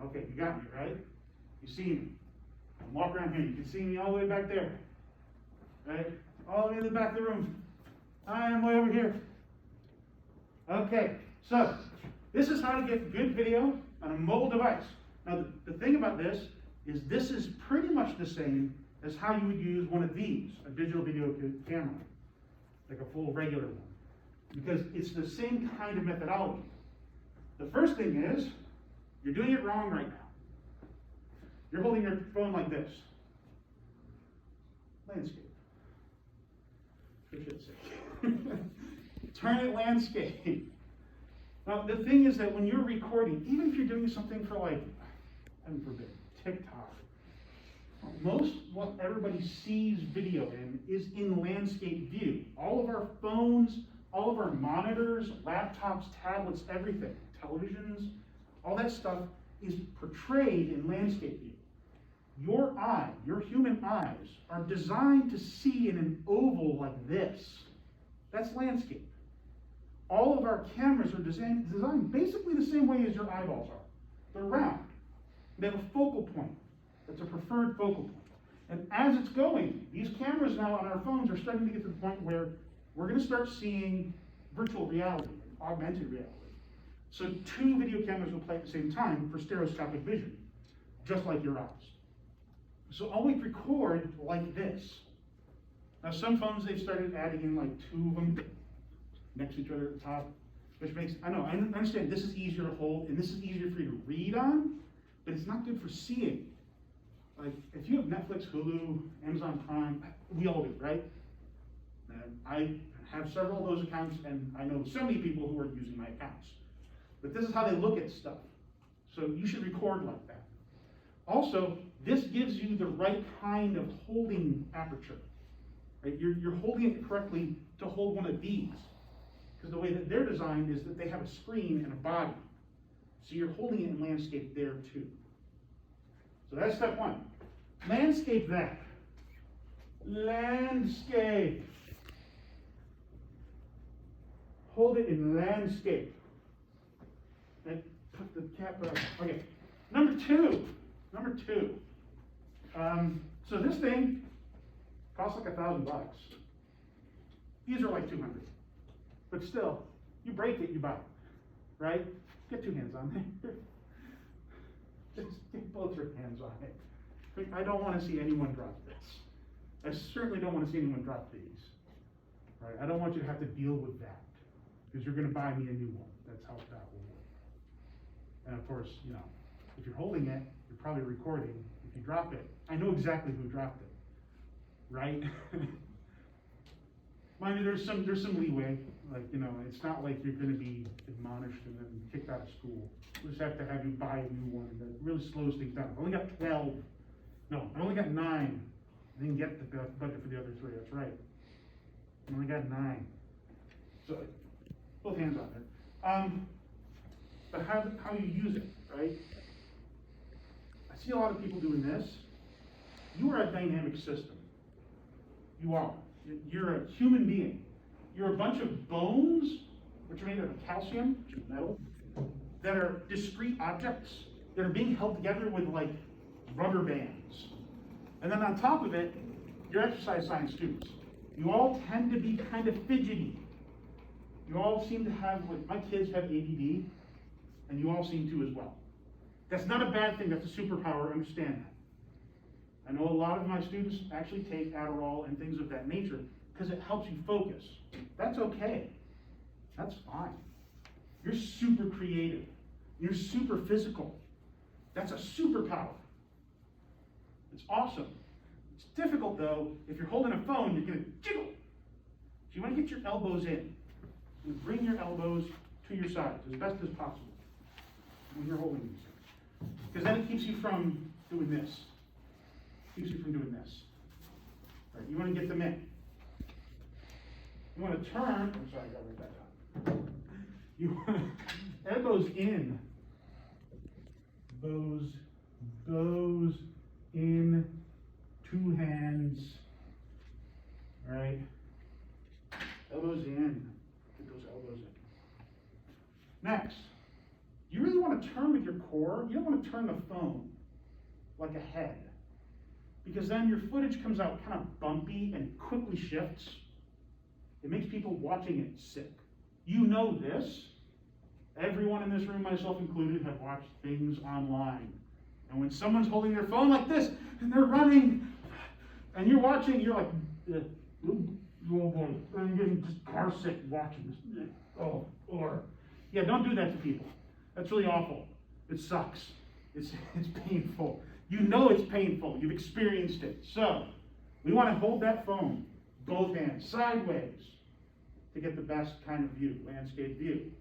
Okay, you got me, right? You see me. I'm walking around here. You can see me all the way back there. Right? All the way to the back of the room. I am way over here. Okay, so this is how to get good video on a mobile device. Now, the thing about this is pretty much the same as how you would use one of these, a digital video camera, like a full regular one, because it's the same kind of methodology. The first thing is, you're doing it wrong right now. You're holding your phone like this. Landscape. I should say. Turn it landscape. Now, the thing is that when you're recording, even if you're doing something for like, heaven forbid, TikTok, most what everybody sees video in is in landscape view. All of our phones, all of our monitors, laptops, tablets, everything, televisions, all that stuff is portrayed in landscape view. Your eye, your human eyes, are designed to see in an oval like this. That's landscape. All of our cameras are designed basically the same way as your eyeballs are. They're round. They have a focal point. That's a preferred focal point. And as it's going, these cameras now on our phones are starting to get to the point where we're going to start seeing virtual reality, augmented reality. So two video cameras will play at the same time for stereoscopic vision, just like your eyes. So always record like this. Now some phones, they've started adding in like two of them next to each other at the top, which makes, I understand this is easier to hold and this is easier for you to read on, but it's not good for seeing. Like if you have Netflix, Hulu, Amazon Prime, we all do, right? And I have several of those accounts and I know so many people who are using my accounts. But this is how they look at stuff. So you should record like that. Also, this gives you the right kind of holding aperture. Right? You're holding it correctly to hold one of these. Because the way that they're designed is that they have a screen and a body. So you're holding it in landscape there too. So that's step one. Landscape that. Landscape. Hold it in landscape. And put the cap up. Okay. Number two. So this thing costs like $1,000. These are like 200. But still, you break it, you buy it, right? Get two hands on it. Just get both your hands on it. I don't want to see anyone drop this. I certainly don't want to see anyone drop these. Right? I don't want you to have to deal with that because you're going to buy me a new one. That's how that will work. And of course, you know, if you're holding it, you're probably recording. If you drop it, I know exactly who dropped it, right? Mind you, there's some leeway. Like, you know, it's not like you're going to be admonished and then kicked out of school. We just have to have you buy a new one. That really slows things down. I only got 12. No, I only got 9. I didn't get the budget for the other 3. That's right. I only got 9. So, both hands on it. But how you use it, right? I see a lot of people doing this. You are a dynamic system. You are. You're a human being. You're a bunch of bones, which are made out of calcium, which is metal, that are discrete objects that are being held together with like rubber bands. And then on top of it, you're exercise science students. You all tend to be kind of fidgety. You all seem to have, like my kids have ADD, and you all seem to as well. That's not a bad thing, that's a superpower, understand that. I know a lot of my students actually take Adderall and things of that nature because it helps you focus. That's okay. That's fine. You're super creative. You're super physical. That's a superpower. It's awesome. It's difficult though, if you're holding a phone, you're gonna jiggle. So you wanna get your elbows in. And bring your elbows to your sides as best as possible when you're holding these things. Because then it keeps you from doing this. Keeps you from doing this. Right, you want to get them in. You want to turn, I'm sorry, I got to write that down. You want elbows in. Bows in, 2 hands. All right. Elbows in. Get those elbows in. Next, you really want to turn with your core. You don't want to turn the phone like a head, because then your footage comes out kind of bumpy and quickly shifts. It makes people watching it sick. You know this. Everyone in this room, myself included, have watched things online. And when someone's holding their phone like this, and they're running, and you're watching, you're like, oh boy, I'm getting just car sick watching this. Oh, or, yeah, don't do that to people. That's really awful. It sucks. It's painful. You know it's painful. You've experienced it. So, we want to hold that phone, both hands, sideways, to get the best kind of view, landscape view.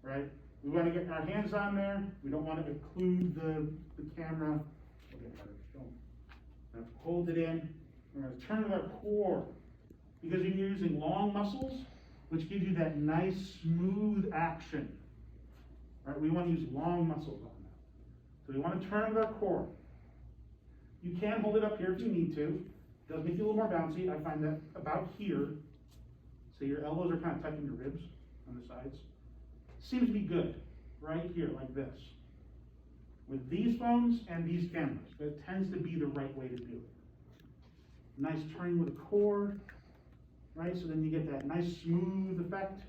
Right? We want to get our hands on there. We don't want to occlude the camera. Hold it in. We're going to turn with our core, because you're using long muscles, which gives you that nice, smooth action. Right? We want to use long muscles on that. So we want to turn with our core. You can hold it up here if you need to. It does make you a little more bouncy. I find that about here. So your elbows are kind of touching your ribs on the sides. Seems to be good right here, like this. With these phones and these cameras, that tends to be the right way to do it. Nice turning with a core, right? So then you get that nice smooth effect.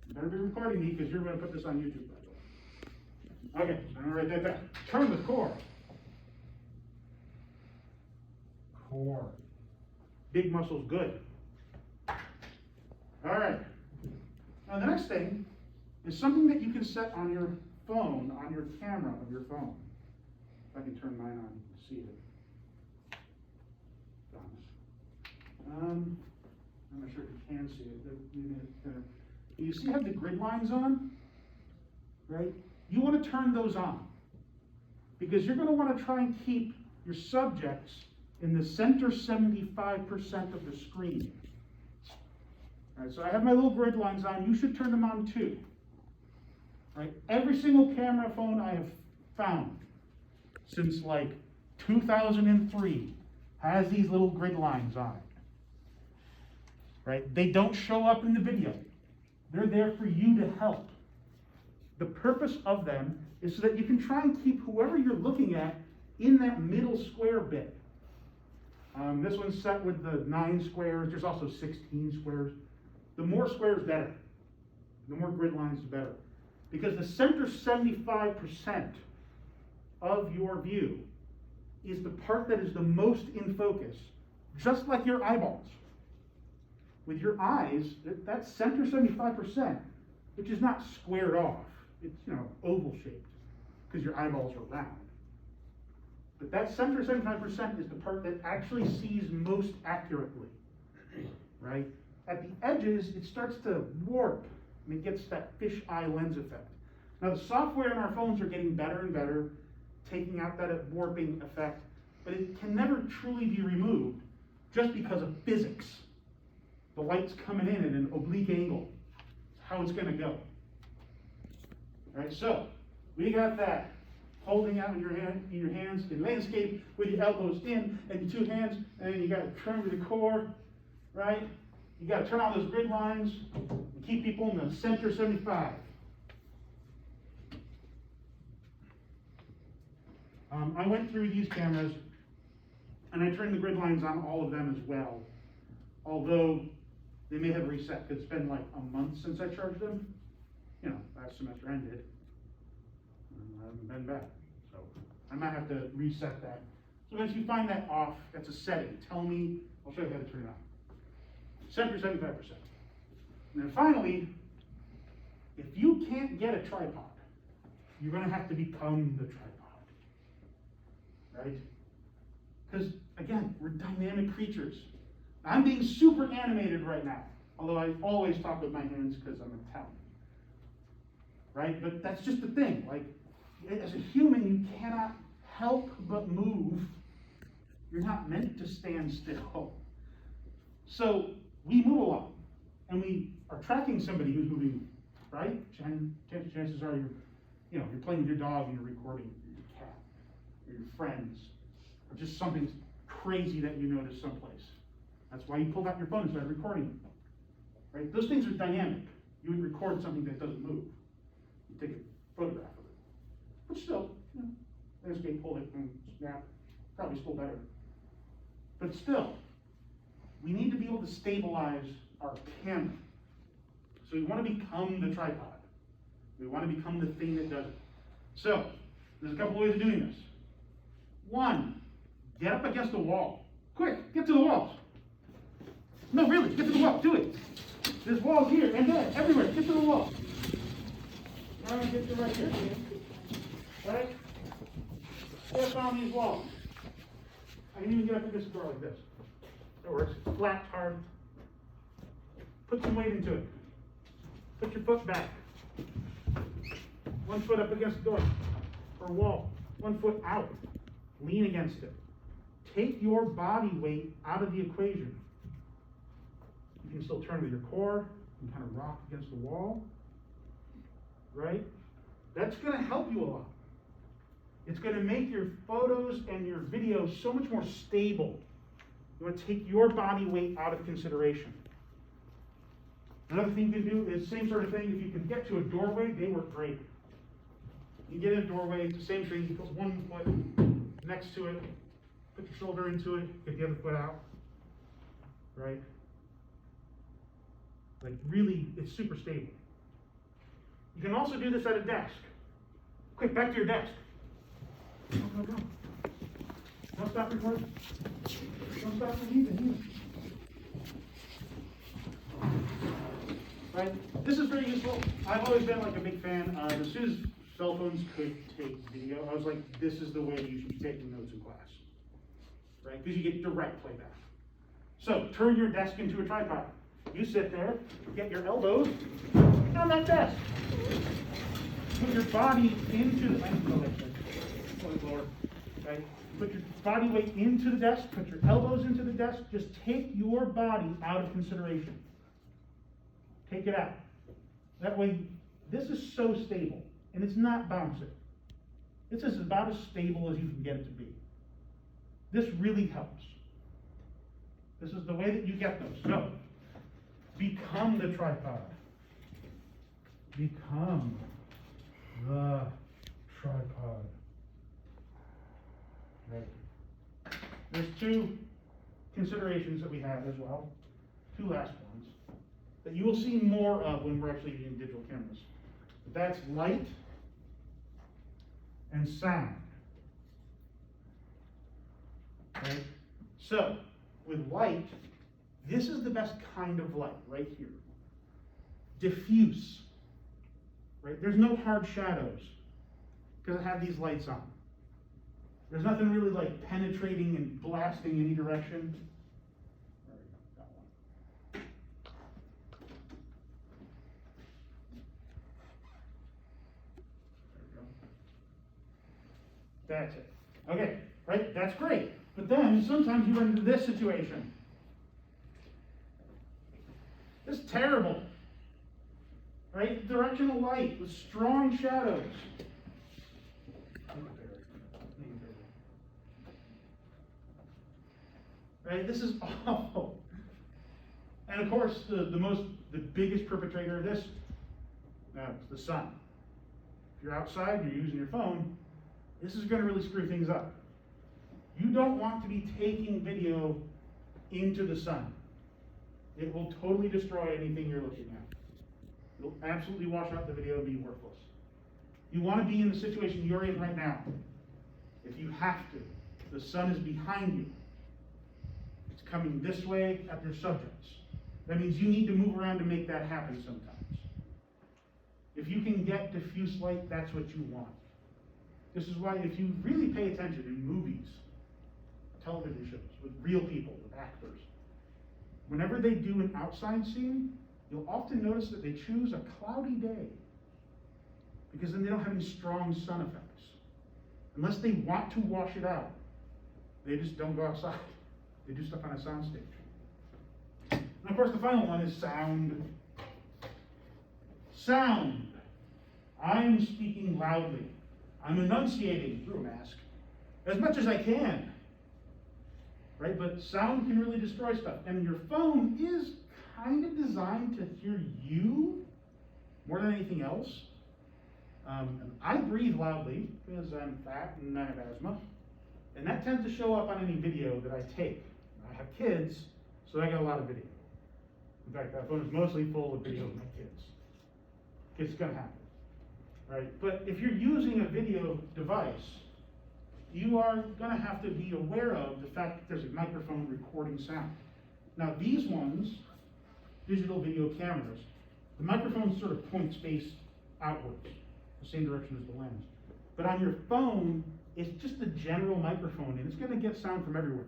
You better be recording me, because you're going to put this on YouTube, by the way. Okay, so I'm going to write that down. Turn with core. Core. Big muscles, good. All right. Now the next thing is something that you can set on your phone, on your camera of your phone. If I can turn mine on, you can see it. I'm not sure if you can see it. You see how the grid lines on? Right? You want to turn those on, because you're going to want to try and keep your subjects in the center 75% of the screen. All right, so I have my little grid lines on. You should turn them on too. Right? Every single camera phone I have found since like 2003 has these little grid lines on it. Right? They don't show up in the video. They're there for you to help. The purpose of them is so that you can try and keep whoever you're looking at in that middle square bit. This one's set with the 9 squares. There's also 16 squares. The more squares, better. The more grid lines, the better. Because the center 75% of your view is the part that is the most in focus, just like your eyeballs. With your eyes, that center 75%, which is not squared off, it's oval shaped, because your eyeballs are round. But that center 75% is the part that actually sees most accurately, right? At the edges, it starts to warp, and it gets that fisheye lens effect. Now, the software in our phones are getting better and better, taking out that warping effect, but it can never truly be removed just because of physics. The light's coming in at an oblique angle. That's how it's going to go. All right, so we got that. Holding out in your hands in landscape with your elbows in and your 2 hands, and then you got to turn with the core, right? You got to turn on those grid lines and keep people in the center 75. I went through these cameras and I turned the grid lines on all of them as well. Although they may have reset, because it's been like a month since I charged them. Last semester ended. I haven't been back. So I might have to reset that. So as you find that off, that's a setting. Tell me, I'll show you how to turn it on. Center 75%. And then finally, if you can't get a tripod, you're going to have to become the tripod. Right? Because, again, we're dynamic creatures. I'm being super animated right now, although I always talk with my hands because I'm Italian. Right? But that's just the thing. Like, as a human, you cannot help but move. You're not meant to stand still. So we move along, and we are tracking somebody who's moving, right? Chances are you're playing with your dog and you're recording your cat or your friends, or just something crazy that you notice someplace. That's why you pulled out your phone and started recording. Right? Those things are dynamic. You would record something that doesn't move. You take a photograph of it. But still, you know, landscape, hold it and snap, probably still better. But still, we need to be able to stabilize our camera. So we want to become the tripod. We want to become the thing that does it. So, there's a couple ways of doing this. One, get up against the wall. Quick, get to the walls. No, really, get to the wall, do it. There's walls here and there, everywhere, get to the wall. Now I'm gonna get to right here. Right? Step on these walls. I can even get up to this door like this. That works. Flat, hard. Put some weight into it. Put your foot back. One foot up against the door or wall. 1 foot out. Lean against it. Take your body weight out of the equation. You can still turn with your core. You can kind of rock against the wall. Right? That's going to help you a lot. It's going to make your photos and your videos so much more stable. You want to take your body weight out of consideration. Another thing you can do is same sort of thing. If you can get to a doorway, they work great. You get in a doorway, it's the same thing. You put one foot next to it, put your shoulder into it, get the other foot out. Right? Like really, it's super stable. You can also do this at a desk. Quick, back to your desk. Go. Don't stop recording. Don't stop leaving. Right? This is very useful. I've always been like a big fan. As soon as cell phones could take video, I was like, this is the way you should be taking notes in class. Right? Because you get direct playback. So, turn your desk into a tripod. You sit there, get your elbows on that desk. Put your body into the lower, right? Put your body weight into the desk, put your elbows into the desk, just take your body out of consideration. Take it out. That way, this is so stable, and it's not bouncing. This is about as stable as you can get it to be. This really helps. This is the way that you get those. So, become the tripod. Become the tripod. Right. There's two considerations that we have as well, two last ones, that you will see more of when we're actually using digital cameras. That's light and sound. Right? So, with light, this is the best kind of light right here. Diffuse. Right? There's no hard shadows because I have these lights on. There's nothing really like penetrating and blasting any direction. There we go, got one. There we go. That's it. Okay, right? That's great. But then sometimes you run into this situation. This is terrible. Right? Directional light with strong shadows. Right? This is awful. And of course, the biggest perpetrator of this is the sun. If you're outside, you're using your phone, this is going to really screw things up. You don't want to be taking video into the sun. It will totally destroy anything you're looking at. It'll absolutely wash out the video and be worthless. You want to be in the situation you're in right now. If you have to, the sun is behind you. It's coming this way at your subjects. That means you need to move around to make that happen sometimes. If you can get diffuse light, that's what you want. This is why if you really pay attention in movies, television shows, with real people, with actors, whenever they do an outside scene, you'll often notice that they choose a cloudy day because then they don't have any strong sun effects. Unless they want to wash it out, they just don't go outside. They do stuff on a soundstage. And of course, the final one is sound. Sound. I'm speaking loudly. I'm enunciating through a mask as much as I can. Right? But sound can really destroy stuff. And your phone is kind of designed to hear you more than anything else. And I breathe loudly because I'm fat and I have asthma. And that tends to show up on any video that I take. I have kids, so I got a lot of video. In fact, that phone is mostly full of video of my kids. It's gonna happen, right? But if you're using a video device, you are gonna have to be aware of the fact that there's a microphone recording sound. Now these ones, digital video cameras, the microphone sort of points face outwards, the same direction as the lens. But on your phone, it's just a general microphone, and it's gonna get sound from everywhere.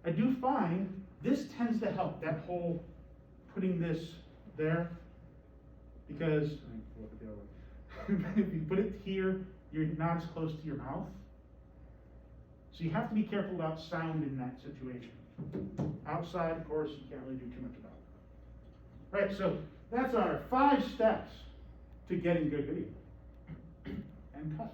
I do find this tends to help, that whole putting this there, because if you put it here, you're not as close to your mouth. So you have to be careful about sound in that situation. Outside, of course, you can't really do too much about it. Right, so that's our 5 steps to getting good video. And cut.